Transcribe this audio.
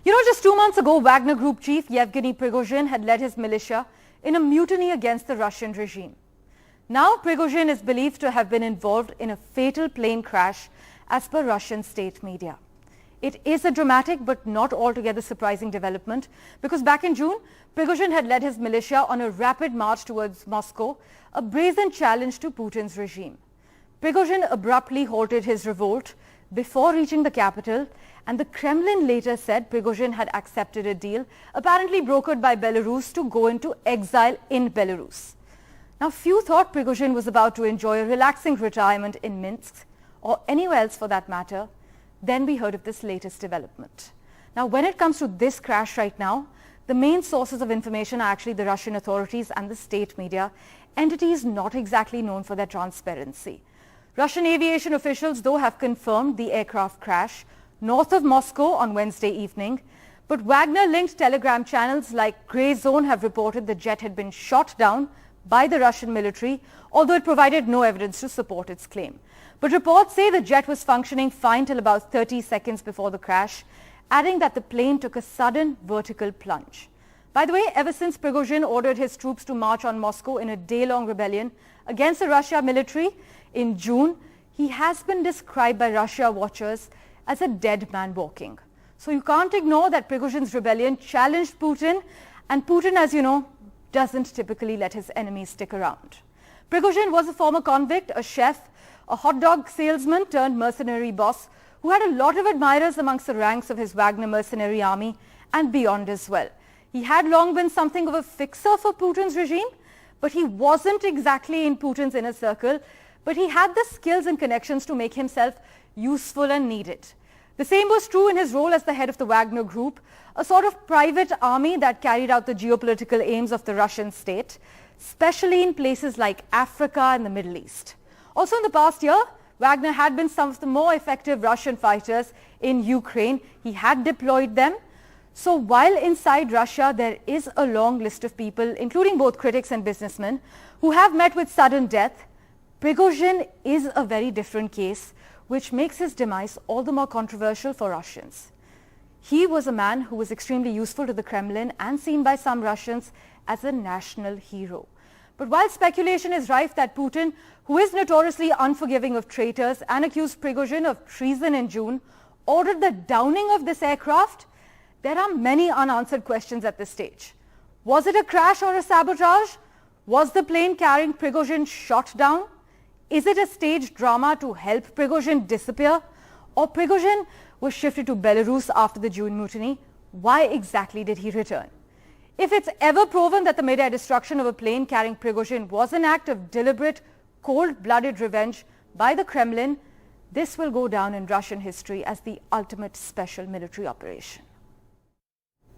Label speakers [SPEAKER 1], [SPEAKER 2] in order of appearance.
[SPEAKER 1] Just 2 months ago, Wagner Group chief Yevgeny Prigozhin had led his militia in a mutiny against the Russian regime. Now, Prigozhin is believed to have been involved in a fatal plane crash as per Russian state media. It is a dramatic but not altogether surprising development because back in June, Prigozhin had led his militia on a rapid march towards Moscow, a brazen challenge to Putin's regime. Prigozhin abruptly halted his revolt before reaching the capital, and the Kremlin later said Prigozhin had accepted a deal, apparently brokered by Belarus, to go into exile in Belarus. Now, few thought Prigozhin was about to enjoy a relaxing retirement in Minsk, or anywhere else for that matter. Then we heard of this latest development. Now, when it comes to this crash right now, the main sources of information are actually the Russian authorities and the state media, entities not exactly known for their transparency. Russian aviation officials, though, have confirmed the aircraft crash north of Moscow on Wednesday evening, but Wagner-linked Telegram channels like Grey Zone have reported the jet had been shot down by the Russian military, although it provided no evidence to support its claim. But reports say the jet was functioning fine till about 30 seconds before the crash, adding that the plane took a sudden vertical plunge. By the way, ever since Prigozhin ordered his troops to march on Moscow in a day-long rebellion against the Russia military in June, he has been described by Russia watchers as a dead man walking. So you can't ignore that Prigozhin's rebellion challenged Putin, and Putin, as you know, doesn't typically let his enemies stick around. Prigozhin was a former convict, a chef, a hot dog salesman turned mercenary boss who had a lot of admirers amongst the ranks of his Wagner mercenary army and beyond as well. He had long been something of a fixer for Putin's regime, but he wasn't exactly in Putin's inner circle, but he had the skills and connections to make himself useful and needed. The same was true in his role as the head of the Wagner Group, a sort of private army that carried out the geopolitical aims of the Russian state, especially in places like Africa and the Middle East. Also in the past year, Wagner had been some of the more effective Russian fighters in Ukraine. He had deployed them. So while inside Russia there is a long list of people, including both critics and businessmen, who have met with sudden death, Prigozhin is a very different case, which makes his demise all the more controversial for Russians. He was a man who was extremely useful to the Kremlin and seen by some Russians as a national hero. But while speculation is rife that Putin, who is notoriously unforgiving of traitors and accused Prigozhin of treason in June, ordered the downing of this aircraft, there are many unanswered questions at this stage. Was it a crash or a sabotage? Was the plane carrying Prigozhin shot down? Is it a staged drama to help Prigozhin disappear? Or Prigozhin was shifted to Belarus after the June mutiny? Why exactly did he return? If it's ever proven that the mid-air destruction of a plane carrying Prigozhin was an act of deliberate, cold-blooded revenge by the Kremlin, this will go down in Russian history as the ultimate special military operation.